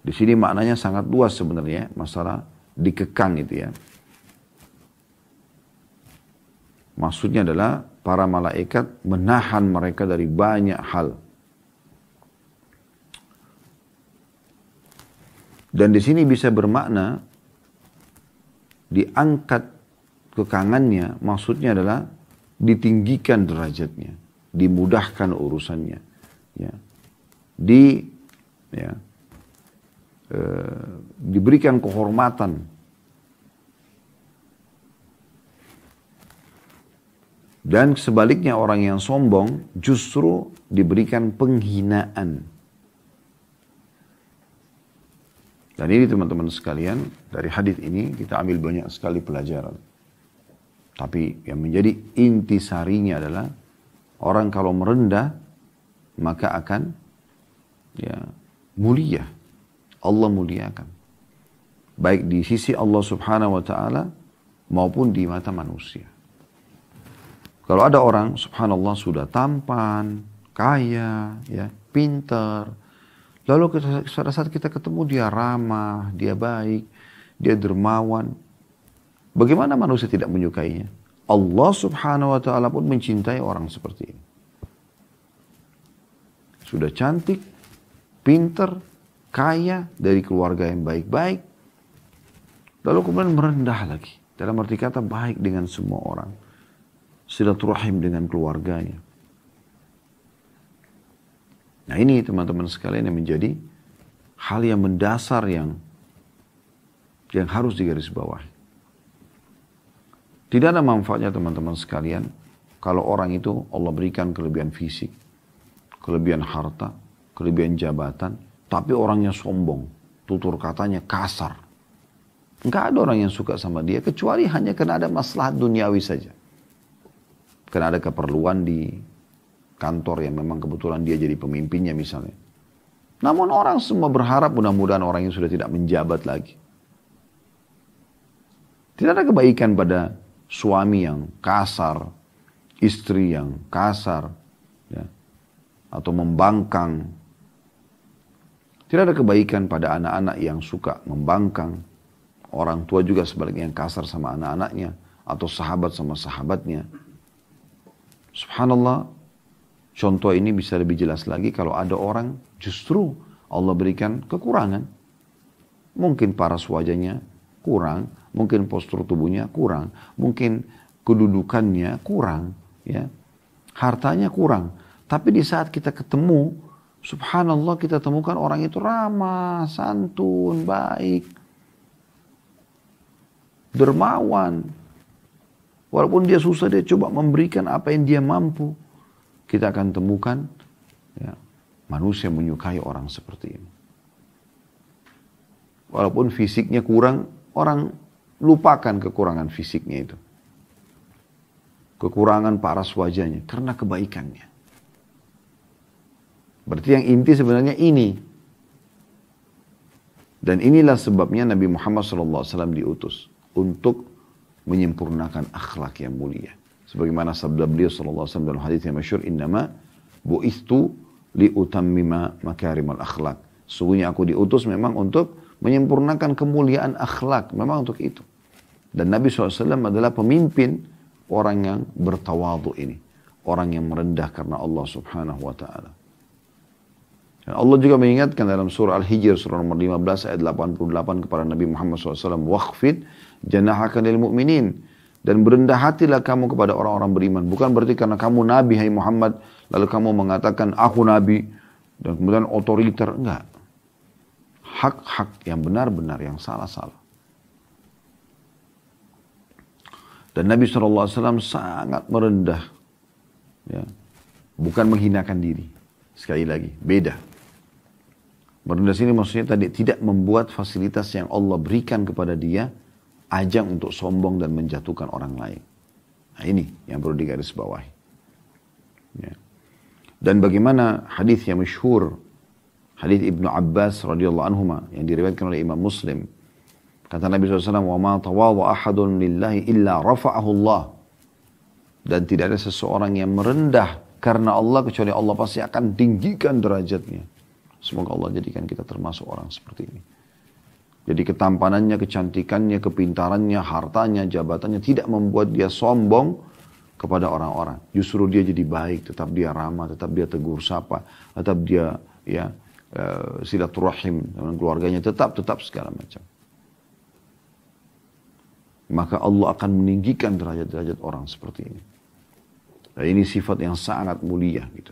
Di sini maknanya sangat luas sebenarnya, masalah dikekang itu ya. Maksudnya adalah para malaikat menahan mereka dari banyak hal. Dan di sini bisa bermakna diangkat kekangannya, maksudnya adalah ditinggikan derajatnya, dimudahkan urusannya, ya, diberikan kehormatan. Dan sebaliknya orang yang sombong justru diberikan penghinaan. Dan ini teman-teman sekalian, dari hadis ini kita ambil banyak sekali pelajaran. Tapi yang menjadi intisarinya adalah orang kalau merendah maka akan ya mulia. Allah muliakan. Baik di sisi Allah Subhanahu wa taala maupun di mata manusia. Kalau ada orang subhanallah sudah tampan, kaya, ya, pintar, lalu pada saat kita ketemu dia ramah, dia baik, dia dermawan, bagaimana manusia tidak menyukainya? Allah Subhanahu wa taala pun mencintai orang seperti ini. Sudah cantik, pintar, kaya, dari keluarga yang baik-baik, lalu kemudian merendah lagi. Dalam arti kata baik dengan semua orang. Silaturahim dengan keluarganya. Nah ini teman-teman sekalian yang menjadi hal yang mendasar yang harus digarisbawahi. Tidak ada manfaatnya teman-teman sekalian kalau orang itu Allah berikan kelebihan fisik, kelebihan harta, kelebihan jabatan, tapi orangnya sombong, tutur katanya kasar. Enggak ada orang yang suka sama dia kecuali hanya karena ada maslahat duniawi saja. Karena ada keperluan di kantor yang memang kebetulan dia jadi pemimpinnya misalnya. Namun orang semua berharap mudah-mudahan orang yang sudah tidak menjabat lagi. Tidak ada kebaikan pada suami yang kasar, istri yang kasar, ya, atau membangkang. Tidak ada kebaikan pada anak-anak yang suka membangkang. Orang tua juga sebaliknya yang kasar sama anak-anaknya, atau sahabat sama sahabatnya. Subhanallah, contoh ini bisa lebih jelas lagi kalau ada orang justru Allah berikan kekurangan. Mungkin paras wajahnya kurang, mungkin postur tubuhnya kurang, mungkin kedudukannya kurang, ya, hartanya kurang. Tapi di saat kita ketemu, subhanallah kita temukan orang itu ramah, santun, baik, dermawan. Walaupun dia susah, dia coba memberikan apa yang dia mampu. Kita akan temukan ya, manusia menyukai orang seperti ini. Walaupun fisiknya kurang, orang lupakan kekurangan fisiknya itu. Kekurangan paras wajahnya karena kebaikannya. Berarti yang inti sebenarnya ini. Dan inilah sebabnya Nabi Muhammad SAW diutus untuk menyempurnakan akhlak yang mulia. Sebagaimana sabda beliau sallallahu alaihi wasallam dalam hadis yang masyhur, "Innama bu'istu liutammima makarimal akhlak." Sungguhnya aku diutus memang untuk menyempurnakan kemuliaan akhlak, memang untuk itu. Dan Nabi SAW adalah pemimpin orang yang bertawadhu ini, orang yang merendah karena Allah Subhanahu wa taala. Dan Allah juga mengingatkan dalam surah Al-Hijr surah nomor 15 ayat 88 kepada Nabi Muhammad SAW, "Wakhfid janahaka lil mu'minin." Dan berendah hatilah kamu kepada orang-orang beriman. Bukan berarti karena kamu Nabi, hai Muhammad, lalu kamu mengatakan aku Nabi, dan kemudian otoriter. Enggak. Hak-hak yang benar-benar, yang salah-salah. Dan Nabi SAW sangat merendah. Ya. Bukan menghinakan diri. Sekali lagi, beda. Merendah sini maksudnya tadi tidak membuat fasilitas yang Allah berikan kepada dia ajang untuk sombong dan menjatuhkan orang lain. Nah ini yang perlu digarisbawahi. Ya. Dan bagaimana hadis yang masyhur, hadis Ibnu Abbas radhiyallahu anhuma yang diriwayatkan oleh Imam Muslim. Kata Nabi SAW, وَمَا تَوَاضَ أَحَدٌ لِلَّهِ إِلَّا رَفَعَهُ اللَّهِ. Dan tidak ada seseorang yang merendah karena Allah kecuali Allah pasti akan tinggikan derajatnya. Semoga Allah jadikan kita termasuk orang seperti ini. Jadi ketampanannya, kecantikannya, kepintarannya, hartanya, jabatannya tidak membuat dia sombong kepada orang-orang. Justru dia jadi baik, tetap dia ramah, tetap dia tegur sapa, tetap dia silaturahim dengan keluarganya, tetap segala macam. Maka Allah akan meninggikan derajat-derajat orang seperti ini. Dan ini sifat yang sangat mulia gitu.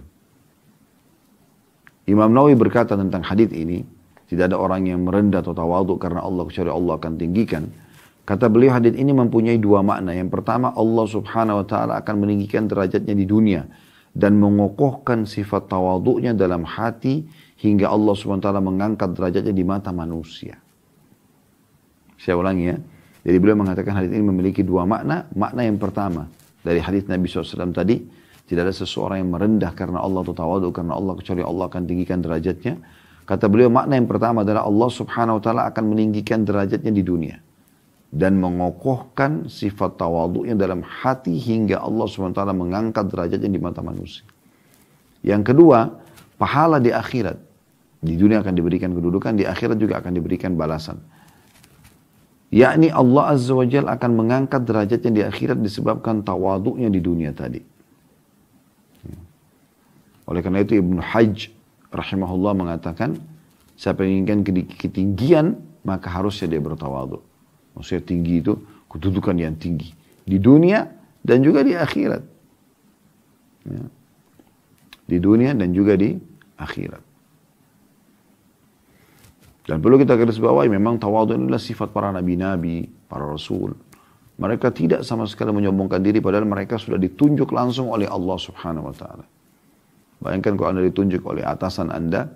Imam Nawawi berkata tentang hadis ini, tidak ada orang yang merendah atau tawadhu karena Allah kecuali Allah akan tinggikan. Kata beliau hadis ini mempunyai dua makna. Yang pertama, Allah Subhanahu wa taala akan meninggikan derajatnya di dunia dan mengokohkan sifat tawadhu'nya dalam hati hingga Allah Subhanahu wa taala mengangkat derajatnya di mata manusia. Saya ulangi ya. Jadi beliau mengatakan hadis ini memiliki dua makna. Makna yang pertama dari hadis Nabi SAW tadi, tidak ada seseorang yang merendah karena Allah atau tawadhu karena Allah kecuali Allah akan tinggikan derajatnya. Kata beliau makna yang pertama adalah Allah Subhanahu wa taala akan meninggikan derajatnya di dunia dan mengokohkan sifat tawadhu'nya dalam hati hingga Allah Subhanahu wa taala mengangkat derajatnya di mata manusia. Yang kedua, pahala di akhirat. Di dunia akan diberikan kedudukan, di akhirat juga akan diberikan balasan. Yakni Allah Azza wa Jalla akan mengangkat derajatnya di akhirat disebabkan tawadhu'nya di dunia tadi. Oleh karena itu Ibnu Hajj rahimahullah mengatakan, siapa yang inginkan ketinggian, maka harusnya dia bertawadhu. Maksudnya tinggi itu kedudukan yang tinggi. Di dunia dan juga di akhirat. Ya. Di dunia dan juga di akhirat. Dan perlu kita garis bawahi, memang tawadhu adalah sifat para nabi-nabi, para rasul. Mereka tidak sama sekali menyombongkan diri, padahal mereka sudah ditunjuk langsung oleh Allah Subhanahu wa ta'ala. Bayangkan kalau Anda ditunjuk oleh atasan Anda,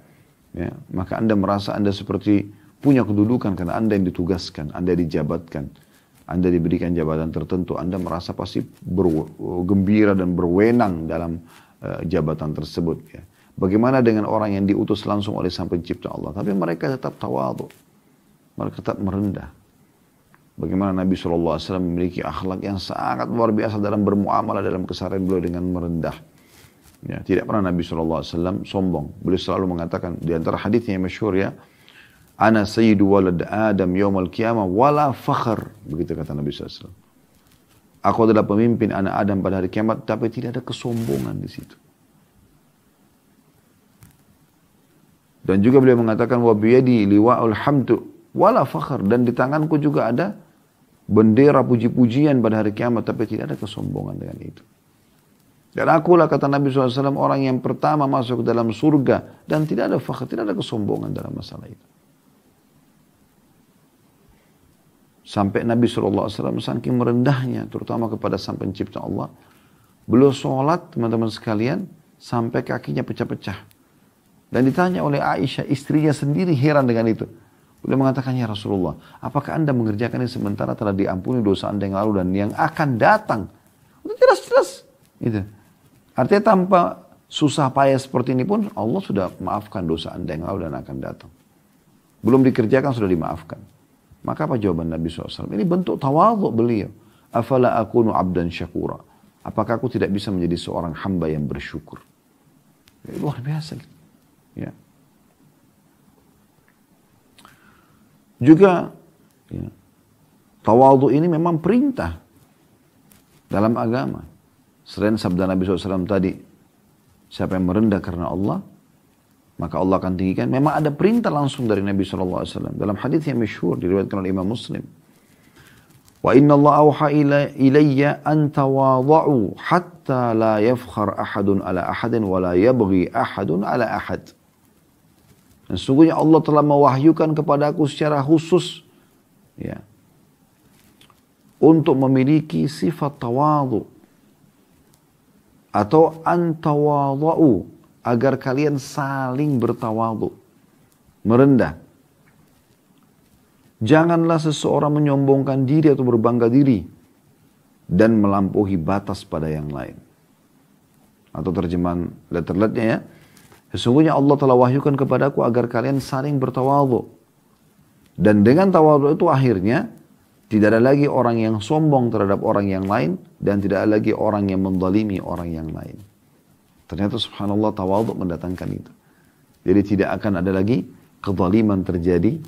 ya, maka Anda merasa Anda seperti punya kedudukan karena Anda yang ditugaskan, Anda dijabatkan, Anda diberikan jabatan tertentu, Anda merasa pasti bergembira dan berwenang dalam jabatan tersebut. Ya. Bagaimana dengan orang yang diutus langsung oleh Sang Pencipta Allah? Tapi mereka tetap tawadhu, mereka tetap merendah. Bagaimana Nabi SAW memiliki akhlak yang sangat luar biasa dalam bermuamalah, dalam keseharian beliau dengan merendah. Ya, tidak pernah Nabi SAW sombong. Beliau selalu mengatakan di antara hadisnya yang masyhur ya, Ana sayyidu walad Adam yaumal qiyamah wala fakhr. Begitu kata Nabi SAW. Aku adalah pemimpin anak Adam pada hari kiamat, tapi tidak ada kesombongan di situ. Dan juga beliau mengatakan wa biyadi liwa'ul hamdu wala fakhr, dan di tanganku juga ada bendera puji-pujian pada hari kiamat, tapi tidak ada kesombongan dengan itu. Dan akulah kata Nabi SAW orang yang pertama masuk ke dalam surga dan tidak ada fakhr, tidak ada kesombongan dalam masalah itu. Sampai Nabi SAW saking merendahnya terutama kepada Sang Pencipta Allah, beliau sholat teman-teman sekalian sampai kakinya pecah-pecah. Dan ditanya oleh Aisyah, istrinya sendiri heran dengan itu. Beliau mengatakan, ya Rasulullah, apakah anda mengerjakan ini sementara telah diampuni dosa anda yang lalu dan yang akan datang? Itu jelas-jelas. Gitu. Artinya tanpa susah payah seperti ini pun Allah sudah maafkan dosa anda yang lalu dan akan datang. Belum dikerjakan sudah dimaafkan. Maka apa jawaban Nabi SAW? Ini bentuk tawadhu beliau. Afala akunu abdan syakura. Apakah aku tidak bisa menjadi seorang hamba yang bersyukur? Ya, luar biasa gitu. Ya. Juga ya, tawadhu ini memang perintah dalam agama. Selain sabda Nabi SAW tadi, siapa yang merendah karena Allah, maka Allah akan tinggikan. Memang ada perintah langsung dari Nabi SAW. Dalam hadis yang masyhur diriwayatkan oleh Imam Muslim. Wa inna Allah awha ilayya an tawadha'u hatta la yafkhar ahadun ala ahadin wa la yabghi ahadun ala ahad. Dan sungguhnya Allah telah mewahyukan kepadaku secara khusus ya, untuk memiliki sifat tawadhu atau an tawadha'u, agar kalian saling bertawadhu, merendah. Janganlah seseorang menyombongkan diri atau berbangga diri dan melampaui batas pada yang lain. Atau terjemahan letter-letternya ya. Sesungguhnya Allah telah wahyukan kepadaku agar kalian saling bertawadhu. Dan dengan tawadhu itu akhirnya tidak ada lagi orang yang sombong terhadap orang yang lain dan tidak ada lagi orang yang menzalimi orang yang lain. Ternyata subhanallah tawadhu mendatangkan itu. Jadi tidak akan ada lagi kezaliman terjadi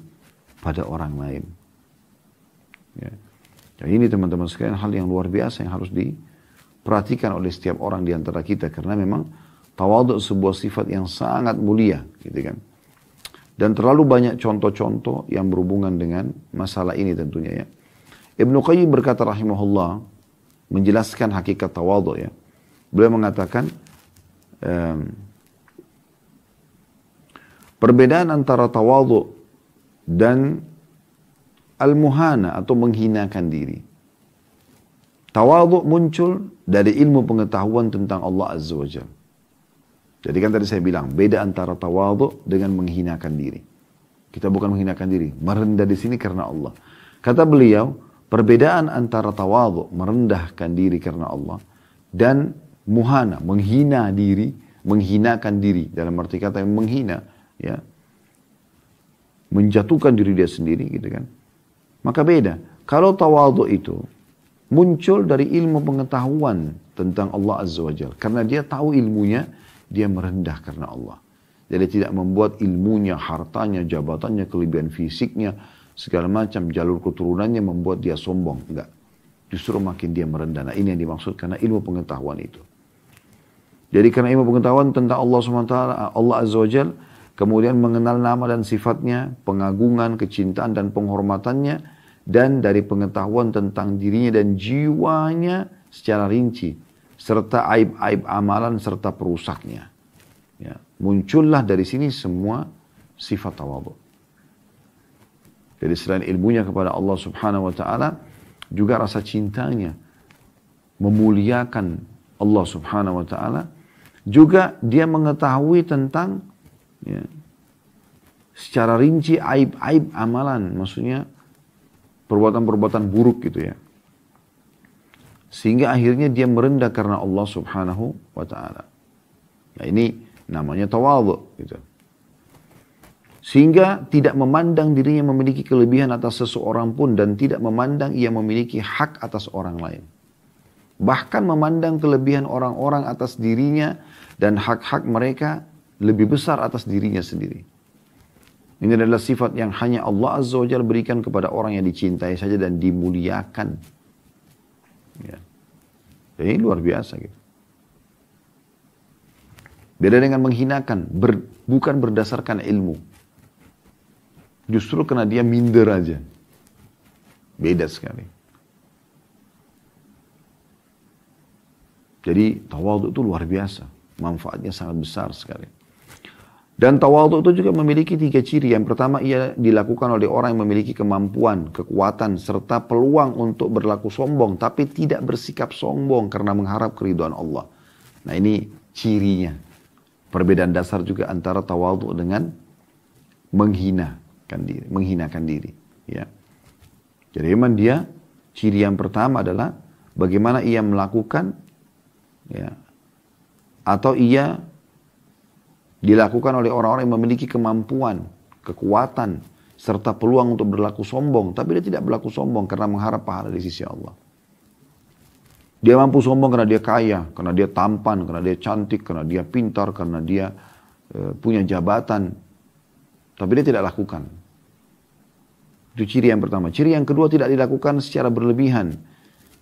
pada orang lain. Ya. Dan ini teman-teman sekalian hal yang luar biasa yang harus diperhatikan oleh setiap orang di antara kita karena memang tawadhu sebuah sifat yang sangat mulia, gitu kan. Dan terlalu banyak contoh-contoh yang berhubungan dengan masalah ini tentunya ya. Ibnu Qayyim berkata rahimahullah menjelaskan hakikat tawadhu ya. Beliau mengatakan perbedaan antara tawadhu dan al-muhana atau menghinakan diri. Tawadhu muncul dari ilmu pengetahuan tentang Allah Azza wa Jalla. Jadi kan tadi saya bilang beda antara tawadhu dengan menghinakan diri. Kita bukan menghinakan diri, merendah di sini karena Allah. Kata beliau, perbedaan antara tawadhu, merendahkan diri karena Allah, dan muhana, menghina diri, menghinakan diri, dalam arti kata yang menghina, ya, menjatuhkan diri dia sendiri, gitu kan. Maka beda. Kalau tawadhu itu muncul dari ilmu pengetahuan tentang Allah Azza wa Jalla, karena dia tahu ilmunya, dia merendah karena Allah. Jadi tidak membuat ilmunya, hartanya, jabatannya, kelebihan fisiknya, segala macam jalur keturunannya membuat dia sombong. Enggak. Justru makin dia merendah. Nah ini yang dimaksud karena ilmu pengetahuan itu. Jadi karena ilmu pengetahuan tentang Allah SWT, Allah Azza wa Jal, kemudian mengenal nama dan sifatnya, pengagungan, kecintaan dan penghormatannya, dan dari pengetahuan tentang dirinya dan jiwanya secara rinci, serta aib-aib amalan serta perusaknya. Ya. Muncullah dari sini semua sifat tawadhu. Jadi selain ilmunya kepada Allah Subhanahu wa taala, juga rasa cintanya, memuliakan Allah Subhanahu wa taala, juga dia mengetahui tentang ya, secara rinci aib-aib amalan, maksudnya perbuatan-perbuatan buruk gitu ya. Sehingga akhirnya dia merendah karena Allah Subhanahu wa taala. Nah, ini namanya tawadhu gitu. Sehingga tidak memandang dirinya memiliki kelebihan atas seseorang pun dan tidak memandang ia memiliki hak atas orang lain. Bahkan memandang kelebihan orang-orang atas dirinya dan hak-hak mereka lebih besar atas dirinya sendiri. Ini adalah sifat yang hanya Allah Azza wa Jalla berikan kepada orang yang dicintai saja dan dimuliakan. Ya. Dan ini luar biasa gitu. Beda dengan menghinakan, bukan berdasarkan ilmu. Justru karena dia minder aja. Beda sekali. Jadi tawadhu itu luar biasa. Manfaatnya sangat besar sekali. Dan tawadhu itu juga memiliki 3 ciri. Yang pertama, ia dilakukan oleh orang yang memiliki kemampuan, kekuatan, serta peluang untuk berlaku sombong. Tapi tidak bersikap sombong karena mengharap keridhaan Allah. Nah ini cirinya. Perbedaan dasar juga antara tawadhu dengan menghinakan diri. Ya. Jadi memang dia, ciri yang pertama adalah bagaimana ia melakukan, ya, atau ia dilakukan oleh orang-orang yang memiliki kemampuan, kekuatan, serta peluang untuk berlaku sombong. Tapi dia tidak berlaku sombong karena mengharap pahala di sisi Allah. Dia mampu sombong karena dia kaya, karena dia tampan, karena dia cantik, karena dia pintar, karena dia punya jabatan. Tapi dia tidak lakukan. Itu ciri yang pertama. Ciri yang kedua, tidak dilakukan secara berlebihan.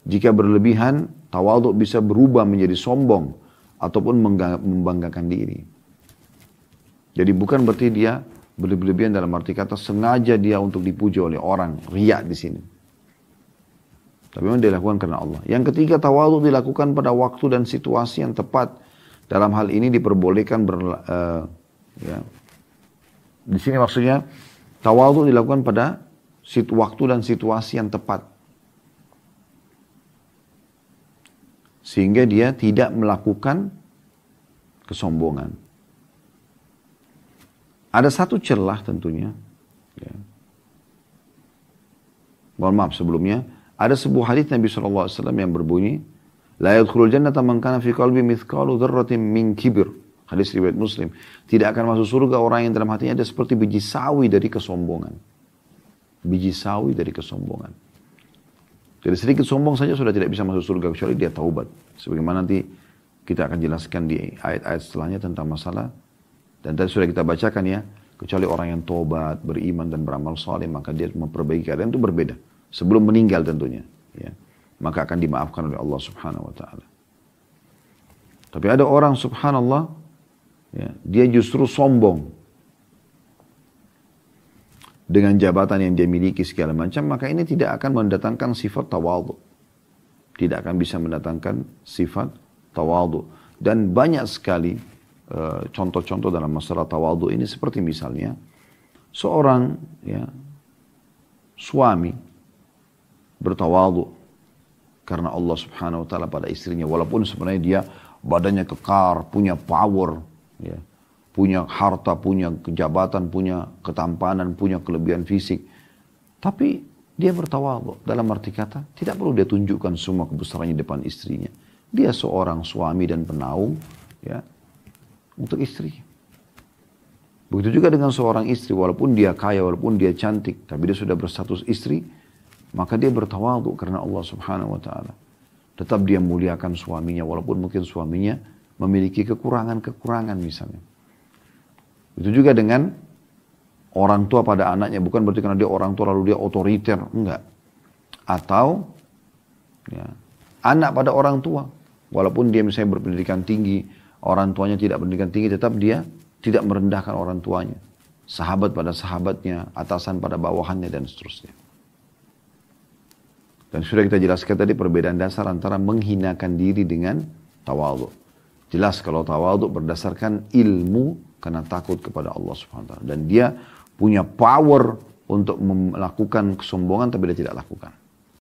Jika berlebihan, tawadhu bisa berubah menjadi sombong ataupun membanggakan diri. Jadi bukan berarti dia berlebihan dalam arti kata sengaja dia untuk dipuji oleh orang, riya di sini. Tapi memang dilakukan karena Allah. Yang ketiga, tawadhu dilakukan pada waktu dan situasi yang tepat. Dalam hal ini diperbolehkan di sini maksudnya tawadhu dilakukan pada waktu dan situasi yang tepat. Sehingga dia tidak melakukan kesombongan. Ada satu celah tentunya. Ya. Mohon maaf sebelumnya. Ada sebuah hadis Nabi SAW yang berbunyi, La yadkhulul jannata man kana fi qalbi mithqalu dzarratin min kibir. Hadis riwayat Muslim. Tidak akan masuk surga orang yang dalam hatinya ada seperti biji sawi dari kesombongan. Biji sawi dari kesombongan. Jadi sedikit sombong saja sudah tidak bisa masuk surga kecuali dia taubat. Sebagaimana nanti kita akan jelaskan di ayat-ayat setelahnya tentang masalah. Dan tadi sudah kita bacakan ya. Kecuali orang yang taubat, beriman dan beramal saleh, maka dia memperbaiki keadaan itu berbeda. Sebelum meninggal tentunya. Ya. Maka akan dimaafkan oleh Allah subhanahu wa ta'ala. Tapi ada orang subhanallah, ya, dia justru sombong. Dengan jabatan yang dia miliki segala macam, maka ini tidak akan mendatangkan sifat tawadhu. Tidak akan bisa mendatangkan sifat tawadhu. Dan banyak sekali contoh-contoh dalam masalah tawadhu ini seperti misalnya seorang ya, suami bertawadhu karena Allah subhanahu wa ta'ala pada istrinya. Walaupun sebenarnya dia badannya kekar, punya power, ya, punya harta, punya kejabatan, punya ketampanan, punya kelebihan fisik. Tapi dia bertawadhu. Dalam arti kata, tidak perlu dia tunjukkan semua kebesarannya di depan istrinya. Dia seorang suami dan penaung ya, untuk istrinya. Begitu juga dengan seorang istri, walaupun dia kaya, walaupun dia cantik, tapi dia sudah berstatus istri, maka dia bertawadhu karena Allah subhanahu wa ta'ala. Tetap dia muliakan suaminya, walaupun mungkin suaminya memiliki kekurangan-kekurangan misalnya. Itu juga dengan orang tua pada anaknya, bukan berarti karena dia orang tua lalu dia otoriter, enggak. Atau ya, anak pada orang tua, walaupun dia misalnya berpendidikan tinggi, orang tuanya tidak berpendidikan tinggi, tetap dia tidak merendahkan orang tuanya. Sahabat pada sahabatnya, atasan pada bawahannya, dan seterusnya. Dan sudah kita jelaskan tadi perbedaan dasar antara menghinakan diri dengan tawadhu. Jelas kalau tawadhu berdasarkan ilmu karena takut kepada Allah SWT. Dan dia punya power untuk melakukan kesombongan tapi dia tidak lakukan.